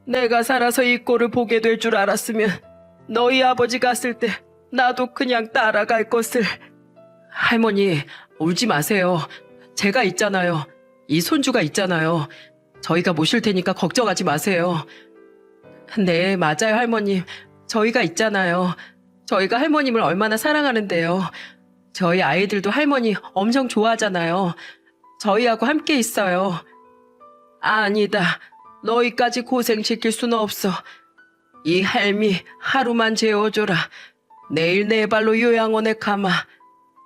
내가 살아서 이 꼴을 보게 될 줄 알았으면 너희 아버지 갔을 때 나도 그냥 따라갈 것을. 할머니, 울지 마세요. 제가 있잖아요. 이 손주가 있잖아요. 저희가 모실 테니까 걱정하지 마세요. 네, 맞아요, 할머님. 저희가 있잖아요. 저희가 할머님을 얼마나 사랑하는데요. 저희 아이들도 할머니 엄청 좋아하잖아요. 저희하고 함께 있어요. 아니다. 너희까지 고생시킬 수는 없어. 이 할미 하루만 재워줘라. 내일 내 발로 요양원에 가마.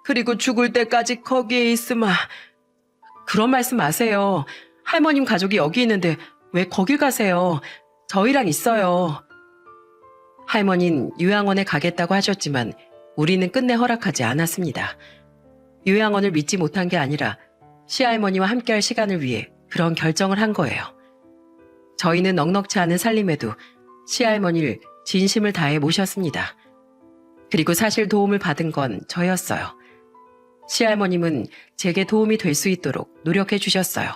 그리고 죽을 때까지 거기에 있으마. 그런 말씀 마세요. 할머님 가족이 여기 있는데 왜 거길 가세요? 저희랑 있어요. 할머니는 요양원에 가겠다고 하셨지만 우리는 끝내 허락하지 않았습니다. 요양원을 믿지 못한 게 아니라 시할머니와 함께할 시간을 위해 그런 결정을 한 거예요. 저희는 넉넉치 않은 살림에도 시할머니를 진심을 다해 모셨습니다. 그리고 사실 도움을 받은 건 저였어요. 시할머님은 제게 도움이 될 수 있도록 노력해 주셨어요.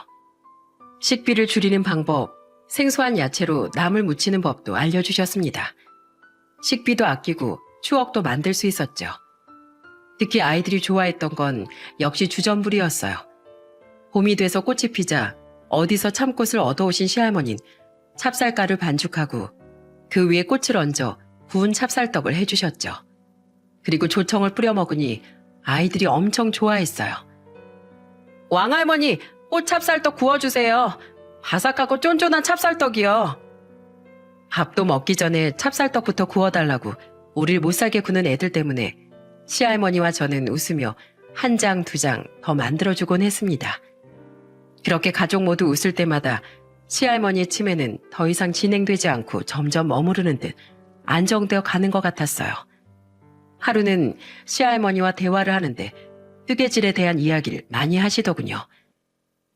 식비를 줄이는 방법, 생소한 야채로 나물 무치는 법도 알려주셨습니다. 식비도 아끼고 추억도 만들 수 있었죠. 특히 아이들이 좋아했던 건 역시 주전부리였어요. 봄이 돼서 꽃이 피자 어디서 참꽃을 얻어오신 시할머니는 찹쌀가루 반죽하고 그 위에 꽃을 얹어 구운 찹쌀떡을 해주셨죠. 그리고 조청을 뿌려 먹으니 아이들이 엄청 좋아했어요. 왕할머니, 꽃 찹쌀떡 구워주세요. 바삭하고 쫀쫀한 찹쌀떡이요. 밥도 먹기 전에 찹쌀떡부터 구워달라고 우릴 못살게 구는 애들 때문에 시할머니와 저는 웃으며 한 장, 두 장 더 만들어주곤 했습니다. 그렇게 가족 모두 웃을 때마다 시할머니의 치매는 더 이상 진행되지 않고 점점 머무르는 듯 안정되어 가는 것 같았어요. 하루는 시할머니와 대화를 하는데 뜨개질에 대한 이야기를 많이 하시더군요.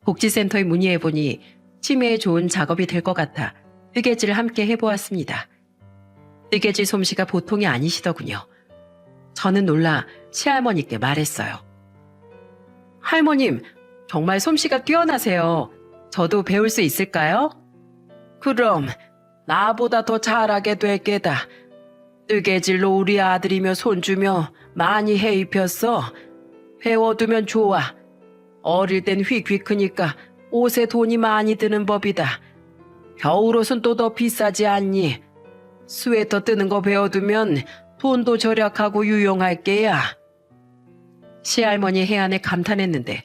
복지센터에 문의해보니 치매에 좋은 작업이 될 것 같아 뜨개질을 함께 해보았습니다. 뜨개질 솜씨가 보통이 아니시더군요. 저는 놀라 시할머니께 말했어요. 할머님, 정말 솜씨가 뛰어나세요. 저도 배울 수 있을까요? 그럼 나보다 더 잘하게 될 게다. 뜨개질로 우리 아들이며 손주며 많이 해 입혔어. 배워두면 좋아. 어릴 땐 휙휙 크니까 옷에 돈이 많이 드는 법이다. 겨울옷은 또 더 비싸지 않니? 스웨터 뜨는 거 배워두면 돈도 절약하고 유용할 게야. 시할머니 해안에 감탄했는데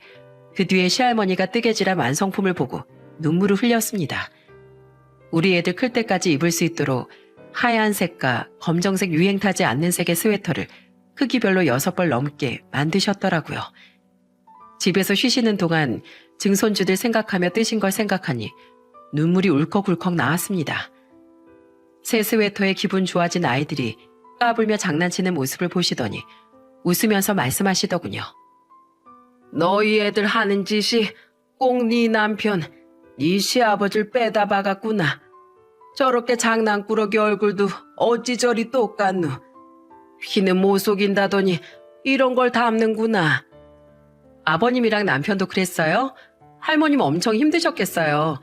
그 뒤에 시할머니가 뜨개질한 완성품을 보고 눈물을 흘렸습니다. 우리 애들 클 때까지 입을 수 있도록 하얀색과 검정색 유행 타지 않는 색의 스웨터를 크기별로 6벌 넘게 만드셨더라고요. 집에서 쉬시는 동안 증손주들 생각하며 뜨신 걸 생각하니 눈물이 울컥울컥 나왔습니다. 새 스웨터에 기분 좋아진 아이들이 까불며 장난치는 모습을 보시더니 웃으면서 말씀하시더군요. 너희 애들 하는 짓이 꼭 네 남편, 네 시아버지를 빼다 박았구나. 저렇게 장난꾸러기 얼굴도 어찌 저리 똑같노. 피는 못 속인다더니 이런 걸 담는구나. 아버님이랑 남편도 그랬어요? 할머님 엄청 힘드셨겠어요.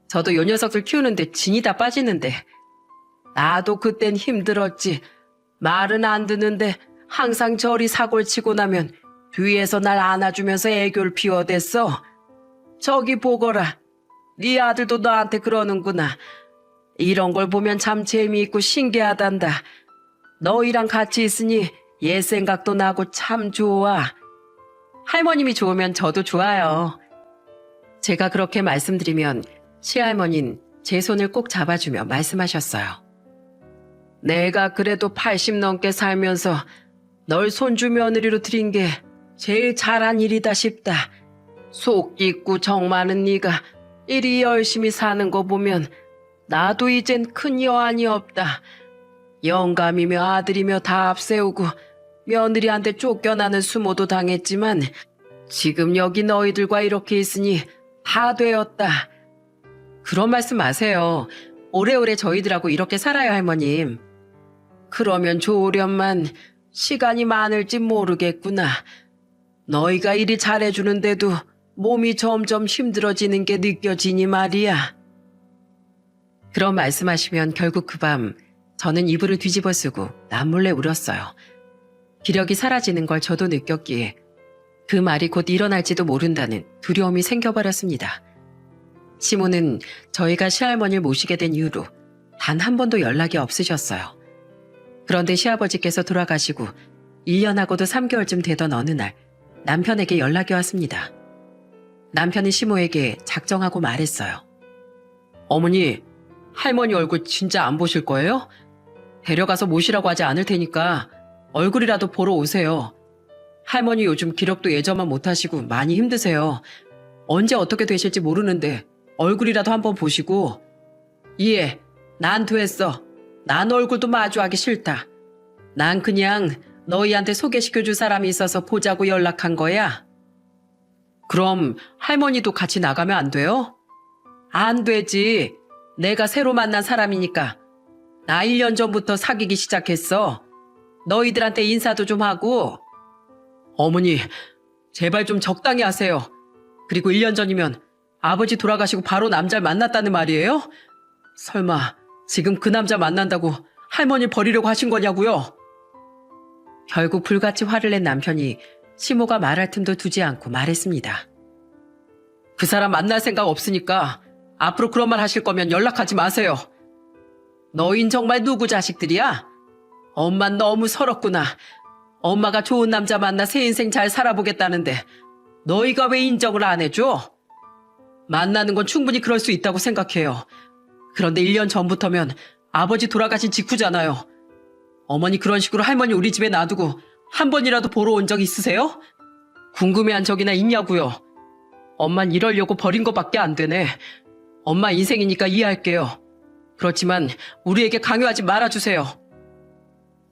저도 요 녀석들 키우는데 진이 다 빠지는데. 나도 그땐 힘들었지. 말은 안 듣는데 항상 저리 사골치고 나면 뒤에서 날 안아주면서 애교를 피워댔어. 저기 보거라. 네 아들도 너한테 그러는구나. 이런 걸 보면 참 재미있고 신기하단다. 너희랑 같이 있으니 옛 생각도 나고 참 좋아. 할머님이 좋으면 저도 좋아요. 제가 그렇게 말씀드리면 시할머니는 제 손을 꼭 잡아주며 말씀하셨어요. 내가 그래도 80 넘게 살면서 널 손주 며느리로 들인 게 제일 잘한 일이다 싶다. 속 깊고 정 많은 네가 이리 열심히 사는 거 보면 나도 이젠 큰 여한이 없다. 영감이며 아들이며 다 앞세우고 며느리한테 쫓겨나는 수모도 당했지만 지금 여기 너희들과 이렇게 있으니 다 되었다. 그런 말씀 마세요. 오래오래 저희들하고 이렇게 살아요, 할머님. 그러면 좋으련만 시간이 많을지 모르겠구나. 너희가 이리 잘해주는데도 몸이 점점 힘들어지는 게 느껴지니 말이야. 그런 말씀하시면 결국 그 밤 저는 이불을 뒤집어 쓰고 남몰래 울었어요. 기력이 사라지는 걸 저도 느꼈기에 그 말이 곧 일어날지도 모른다는 두려움이 생겨버렸습니다. 시모는 저희가 시할머니를 모시게 된 이후로 단 한 번도 연락이 없으셨어요. 그런데 시아버지께서 돌아가시고 1년하고도 3개월쯤 되던 어느 날 남편에게 연락이 왔습니다. 남편은 시모에게 작정하고 말했어요. 어머니, 할머니 얼굴 진짜 안 보실 거예요? 데려가서 모시라고 하지 않을 테니까 얼굴이라도 보러 오세요. 할머니 요즘 기력도 예전만 못하시고 많이 힘드세요. 언제 어떻게 되실지 모르는데 얼굴이라도 한번 보시고. 예, 난 됐어. 난 얼굴도 마주하기 싫다. 난 그냥 너희한테 소개시켜줄 사람이 있어서 보자고 연락한 거야. 그럼 할머니도 같이 나가면 안 돼요? 안 되지. 내가 새로 만난 사람이니까. 나 1년 전부터 사귀기 시작했어. 너희들한테 인사도 좀 하고. 어머니, 제발 좀 적당히 하세요. 그리고 1년 전이면 아버지 돌아가시고 바로 남자를 만났다는 말이에요? 설마 지금 그 남자 만난다고 할머니 버리려고 하신 거냐고요? 결국 불같이 화를 낸 남편이 시모가 말할 틈도 두지 않고 말했습니다. 그 사람 만날 생각 없으니까 앞으로 그런 말 하실 거면 연락하지 마세요. 너흰 정말 누구 자식들이야? 엄만 너무 서럽구나. 엄마가 좋은 남자 만나 새 인생 잘 살아보겠다는데 너희가 왜 인정을 안 해줘? 만나는 건 충분히 그럴 수 있다고 생각해요. 그런데 1년 전부터면 아버지 돌아가신 직후잖아요. 어머니 그런 식으로 할머니 우리 집에 놔두고 한 번이라도 보러 온 적 있으세요? 궁금해한 적이나 있냐고요. 엄만 이러려고 버린 것밖에 안 되네. 엄마 인생이니까 이해할게요. 그렇지만 우리에게 강요하지 말아주세요.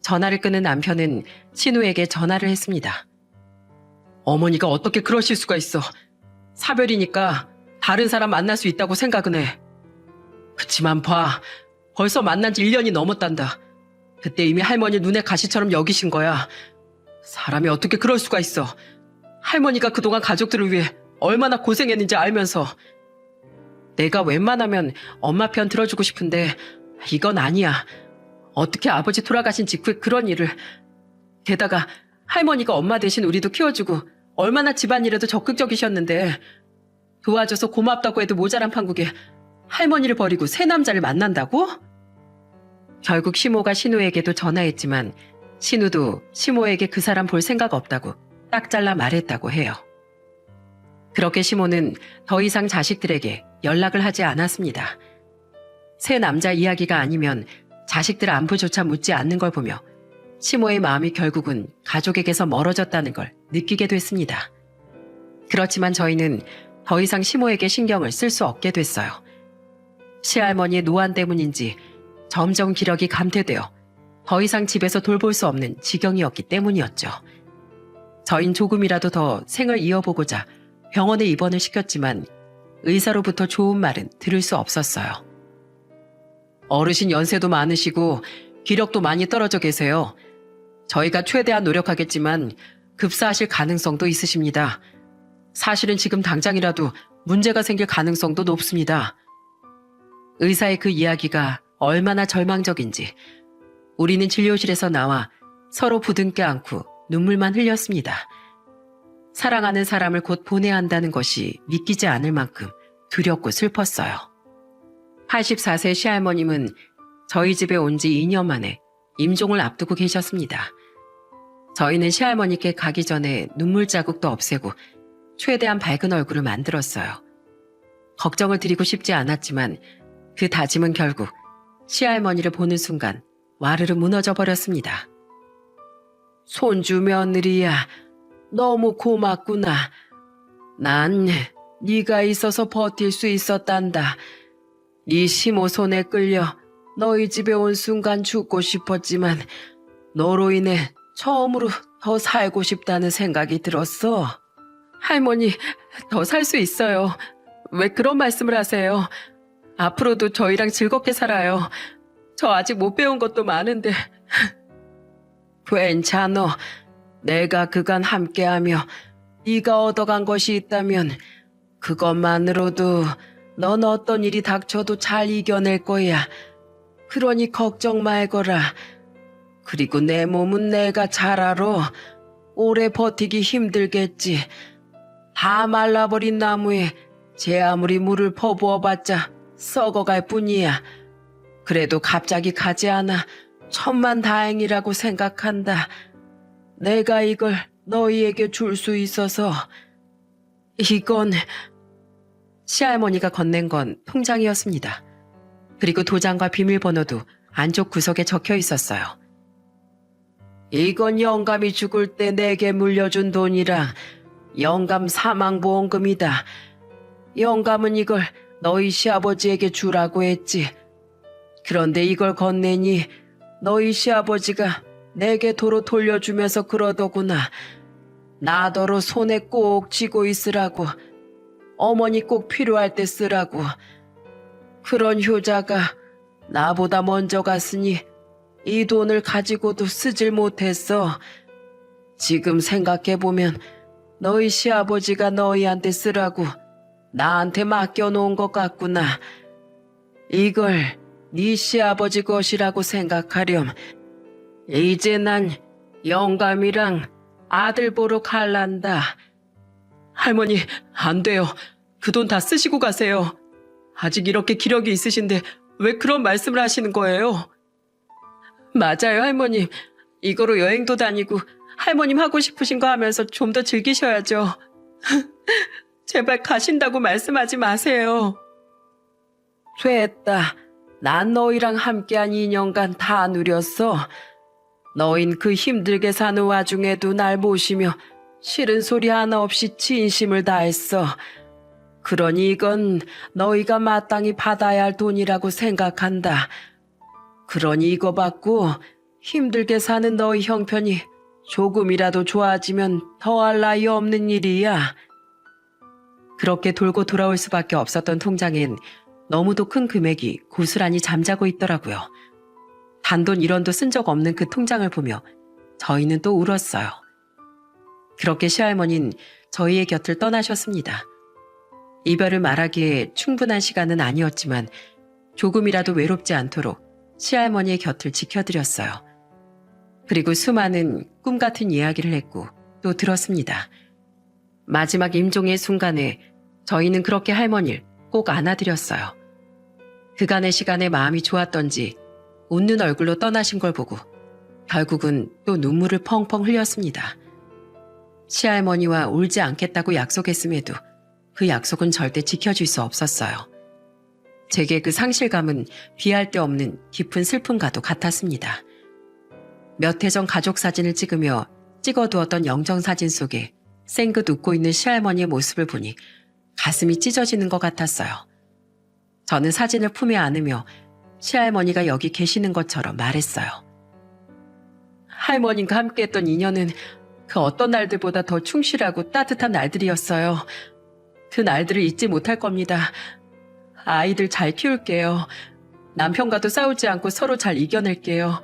전화를 끊은 남편은 신우에게 전화를 했습니다. 어머니가 어떻게 그러실 수가 있어. 사별이니까 다른 사람 만날 수 있다고 생각은 해. 그치만 봐. 벌써 만난 지 1년이 넘었단다. 그때 이미 할머니 눈에 가시처럼 여기신 거야. 사람이 어떻게 그럴 수가 있어. 할머니가 그동안 가족들을 위해 얼마나 고생했는지 알면서. 내가 웬만하면 엄마 편 들어주고 싶은데 이건 아니야. 어떻게 아버지 돌아가신 직후에 그런 일을. 게다가 할머니가 엄마 대신 우리도 키워주고 얼마나 집안일에도 적극적이셨는데 도와줘서 고맙다고 해도 모자란 판국에 할머니를 버리고 새 남자를 만난다고? 결국 시모가 신우에게도 전화했지만 신우도 시모에게 그 사람 볼 생각 없다고 딱 잘라 말했다고 해요. 그렇게 시모는 더 이상 자식들에게 연락을 하지 않았습니다. 새 남자 이야기가 아니면 자식들 안부조차 묻지 않는 걸 보며 시모의 마음이 결국은 가족에게서 멀어졌다는 걸 느끼게 됐습니다. 그렇지만 저희는 더 이상 시모에게 신경을 쓸 수 없게 됐어요. 시할머니의 노안 때문인지 점점 기력이 감퇴되어 더 이상 집에서 돌볼 수 없는 지경이었기 때문이었죠. 저흰 조금이라도 더 생을 이어보고자 병원에 입원을 시켰지만 의사로부터 좋은 말은 들을 수 없었어요. 어르신 연세도 많으시고 기력도 많이 떨어져 계세요. 저희가 최대한 노력하겠지만 급사하실 가능성도 있으십니다. 사실은 지금 당장이라도 문제가 생길 가능성도 높습니다. 의사의 그 이야기가 얼마나 절망적인지 우리는 진료실에서 나와 서로 부둥켜 안고 눈물만 흘렸습니다. 사랑하는 사람을 곧 보내야 한다는 것이 믿기지 않을 만큼 두렵고 슬펐어요. 84세 시할머님은 저희 집에 온 지 2년 만에 임종을 앞두고 계셨습니다. 저희는 시할머니께 가기 전에 눈물 자국도 없애고 최대한 밝은 얼굴을 만들었어요. 걱정을 드리고 싶지 않았지만 그 다짐은 결국 시할머니를 보는 순간 와르르 무너져 버렸습니다. 손주 며느리야, 너무 고맙구나. 난 네가 있어서 버틸 수 있었단다. 네 시모 손에 끌려 너희 집에 온 순간 죽고 싶었지만 너로 인해 처음으로 더 살고 싶다는 생각이 들었어. 할머니, 더 살 수 있어요. 왜 그런 말씀을 하세요? 앞으로도 저희랑 즐겁게 살아요. 저 아직 못 배운 것도 많은데. 괜찮어. 내가 그간 함께하며 네가 얻어간 것이 있다면 그것만으로도 넌 어떤 일이 닥쳐도 잘 이겨낼 거야. 그러니 걱정 말거라. 그리고 내 몸은 내가 잘 알아. 오래 버티기 힘들겠지. 다 말라버린 나무에 제 아무리 물을 퍼부어봤자 썩어갈 뿐이야. 그래도 갑자기 가지 않아 천만다행이라고 생각한다. 내가 이걸 너희에게 줄 수 있어서. 이건 시할머니가 건넨 건 통장이었습니다. 그리고 도장과 비밀번호도 안쪽 구석에 적혀 있었어요. 이건 영감이 죽을 때 내게 물려준 돈이라 영감 사망보험금이다. 영감은 이걸 너희 시아버지에게 주라고 했지. 그런데 이걸 건네니 너희 시아버지가 내게 도로 돌려주면서 그러더구나. 나더러 손에 꼭 쥐고 있으라고. 어머니 꼭 필요할 때 쓰라고. 그런 효자가 나보다 먼저 갔으니 이 돈을 가지고도 쓰질 못했어. 지금 생각해보면 너희 시아버지가 너희한테 쓰라고 나한테 맡겨놓은 것 같구나. 이걸 네 시아버지 것이라고 생각하렴. 이제 난 영감이랑 아들 보러 갈란다. 할머니, 안 돼요. 그 돈 다 쓰시고 가세요. 아직 이렇게 기력이 있으신데 왜 그런 말씀을 하시는 거예요? 맞아요, 할머님. 이거로 여행도 다니고 할머님 하고 싶으신 거 하면서 좀 더 즐기셔야죠. 제발 가신다고 말씀하지 마세요. 됐다. 난 너희랑 함께한 2년간 다 누렸어. 너흰 그 힘들게 사는 와중에도 날 모시며 싫은 소리 하나 없이 진심을 다했어. 그러니 이건 너희가 마땅히 받아야 할 돈이라고 생각한다. 그러니 이거 받고 힘들게 사는 너희 형편이 조금이라도 좋아지면 더할 나위 없는 일이야. 그렇게 돌고 돌아올 수밖에 없었던 통장엔 너무도 큰 금액이 고스란히 잠자고 있더라고요. 단돈 1원도 쓴 적 없는 그 통장을 보며 저희는 또 울었어요. 그렇게 시할머니는 저희의 곁을 떠나셨습니다. 이별을 말하기에 충분한 시간은 아니었지만 조금이라도 외롭지 않도록 시할머니의 곁을 지켜드렸어요. 그리고 수많은 꿈 같은 이야기를 했고 또 들었습니다. 마지막 임종의 순간에 저희는 그렇게 할머니를 꼭 안아드렸어요. 그간의 시간에 마음이 좋았던지 웃는 얼굴로 떠나신 걸 보고 결국은 또 눈물을 펑펑 흘렸습니다. 시할머니와 울지 않겠다고 약속했음에도 그 약속은 절대 지켜질 수 없었어요. 제게 그 상실감은 비할 데 없는 깊은 슬픔과도 같았습니다. 몇 해 전 가족 사진을 찍으며 찍어두었던 영정사진 속에 쌩긋 웃고 있는 시할머니의 모습을 보니 가슴이 찢어지는 것 같았어요. 저는 사진을 품에 안으며 시할머니가 여기 계시는 것처럼 말했어요. 할머님과 함께했던 인연은 그 어떤 날들보다 더 충실하고 따뜻한 날들이었어요. 그 날들을 잊지 못할 겁니다. 아이들 잘 키울게요. 남편과도 싸우지 않고 서로 잘 이겨낼게요.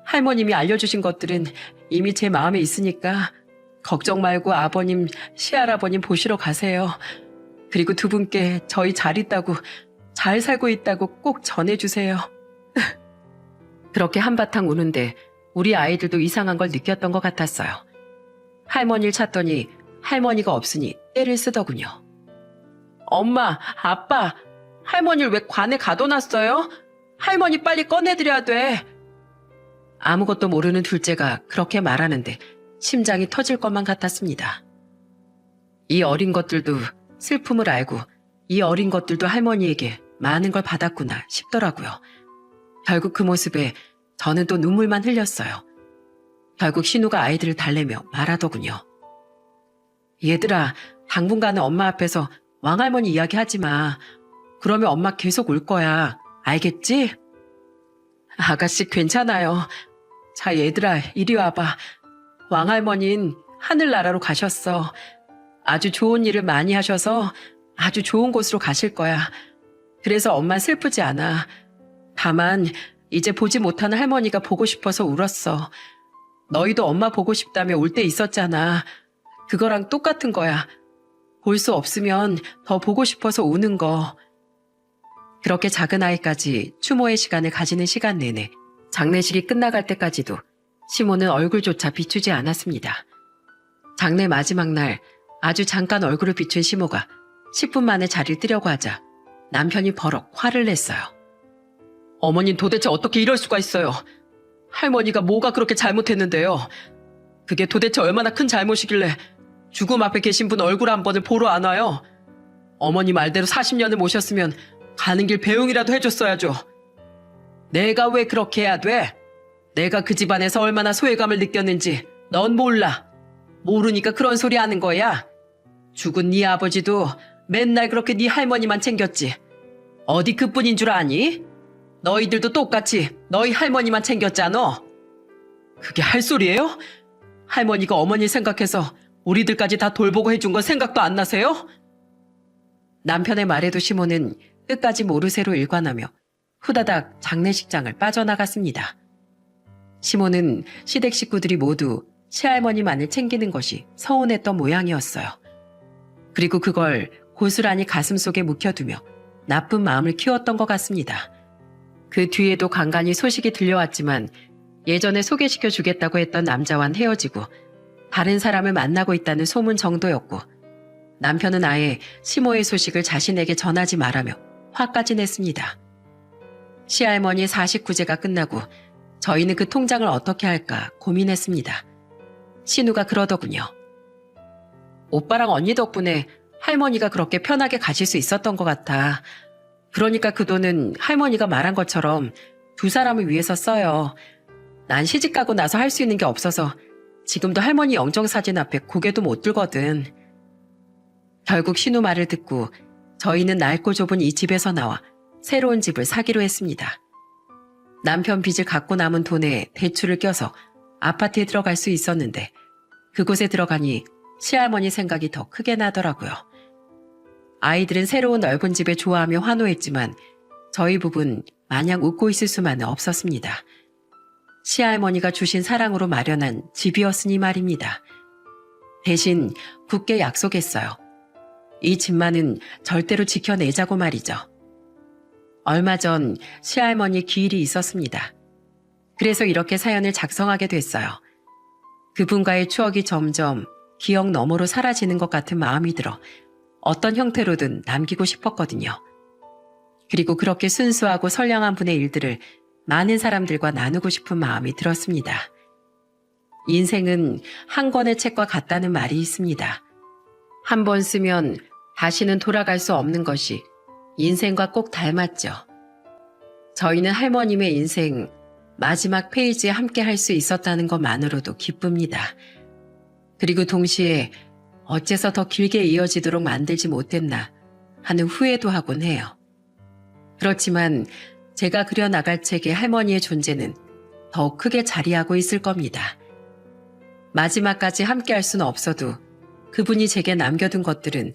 할머님이 알려주신 것들은 이미 제 마음에 있으니까 걱정 말고 아버님, 시할아버님 보시러 가세요. 그리고 두 분께 저희 잘 있다고, 잘 살고 있다고 꼭 전해주세요. 그렇게 한바탕 우는데 우리 아이들도 이상한 걸 느꼈던 것 같았어요. 할머니를 찾더니 할머니가 없으니 떼를 쓰더군요. 엄마, 아빠, 할머니를 왜 관에 가둬놨어요? 할머니 빨리 꺼내드려야 돼. 아무것도 모르는 둘째가 그렇게 말하는데 심장이 터질 것만 같았습니다. 이 어린 것들도 슬픔을 알고 이 어린 것들도 할머니에게 많은 걸 받았구나 싶더라고요. 결국 그 모습에 저는 또 눈물만 흘렸어요. 결국 신우가 아이들을 달래며 말하더군요. 얘들아, 당분간은 엄마 앞에서 왕할머니 이야기하지 마. 그러면 엄마 계속 울 거야. 알겠지? 아가씨 괜찮아요. 자, 얘들아, 이리 와봐. 왕할머니는 하늘나라로 가셨어. 아주 좋은 일을 많이 하셔서 아주 좋은 곳으로 가실 거야. 그래서 엄마 슬프지 않아. 다만 이제 보지 못하는 할머니가 보고 싶어서 울었어. 너희도 엄마 보고 싶다며 울 때 있었잖아. 그거랑 똑같은 거야. 볼 수 없으면 더 보고 싶어서 우는 거. 그렇게 작은 아이까지 추모의 시간을 가지는 시간 내내 장례식이 끝나갈 때까지도 시모는 얼굴조차 비추지 않았습니다. 장례 마지막 날 아주 잠깐 얼굴을 비춘 시모가 10분 만에 자리를 뜨려고 하자 남편이 버럭 화를 냈어요. 어머님 도대체 어떻게 이럴 수가 있어요? 할머니가 뭐가 그렇게 잘못했는데요? 그게 도대체 얼마나 큰 잘못이길래 죽음 앞에 계신 분 얼굴 한 번을 보러 안 와요? 어머니 말대로 40년을 모셨으면 가는 길 배웅이라도 해줬어야죠. 내가 왜 그렇게 해야 돼? 내가 그 집안에서 얼마나 소외감을 느꼈는지 넌 몰라. 모르니까 그런 소리 하는 거야. 죽은 네 아버지도 맨날 그렇게 네 할머니만 챙겼지. 어디 그뿐인 줄 아니? 너희들도 똑같이 너희 할머니만 챙겼잖아. 그게 할 소리예요? 할머니가 어머니 생각해서 우리들까지 다 돌보고 해준 건 생각도 안 나세요? 남편의 말에도 시모는 끝까지 모르쇠로 일관하며 후다닥 장례식장을 빠져나갔습니다. 시모는 시댁 식구들이 모두 시할머니만을 챙기는 것이 서운했던 모양이었어요. 그리고 그걸 고스란히 가슴속에 묵혀두며 나쁜 마음을 키웠던 것 같습니다. 그 뒤에도 간간히 소식이 들려왔지만 예전에 소개시켜 주겠다고 했던 남자와는 헤어지고 다른 사람을 만나고 있다는 소문 정도였고 남편은 아예 시모의 소식을 자신에게 전하지 말라며 화까지 냈습니다. 시할머니 49제가 끝나고 저희는 그 통장을 어떻게 할까 고민했습니다. 신우가 그러더군요. 오빠랑 언니 덕분에 할머니가 그렇게 편하게 가실 수 있었던 것 같아. 그러니까 그 돈은 할머니가 말한 것처럼 두 사람을 위해서 써요. 난 시집가고 나서 할 수 있는 게 없어서 지금도 할머니 영정사진 앞에 고개도 못 들거든. 결국 신우 말을 듣고 저희는 낡고 좁은 이 집에서 나와 새로운 집을 사기로 했습니다. 남편 빚을 갚고 남은 돈에 대출을 껴서 아파트에 들어갈 수 있었는데 그곳에 들어가니 시할머니 생각이 더 크게 나더라고요. 아이들은 새로운 넓은 집에 좋아하며 환호했지만 저희 부부는 마냥 웃고 있을 수만은 없었습니다. 시할머니가 주신 사랑으로 마련한 집이었으니 말입니다. 대신 굳게 약속했어요. 이 집만은 절대로 지켜내자고 말이죠. 얼마 전 시할머니 기일이 있었습니다. 그래서 이렇게 사연을 작성하게 됐어요. 그분과의 추억이 점점 기억 너머로 사라지는 것 같은 마음이 들어 어떤 형태로든 남기고 싶었거든요. 그리고 그렇게 순수하고 선량한 분의 일들을 많은 사람들과 나누고 싶은 마음이 들었습니다. 인생은 한 권의 책과 같다는 말이 있습니다. 한 번 쓰면 다시는 돌아갈 수 없는 것이 인생과 꼭 닮았죠. 저희는 할머님의 인생 마지막 페이지에 함께 할 수 있었다는 것만으로도 기쁩니다. 그리고 동시에 어째서 더 길게 이어지도록 만들지 못했나 하는 후회도 하곤 해요. 그렇지만 제가 그려나갈 책의 할머니의 존재는 더욱 크게 자리하고 있을 겁니다. 마지막까지 함께 할 수는 없어도 그분이 제게 남겨둔 것들은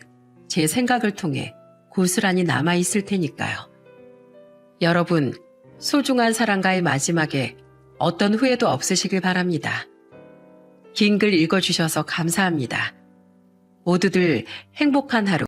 제 생각을 통해 고스란히 남아있을 테니까요. 여러분, 소중한 사람과의 마지막에 어떤 후회도 없으시길 바랍니다. 긴 글 읽어주셔서 감사합니다. 모두들 행복한 하루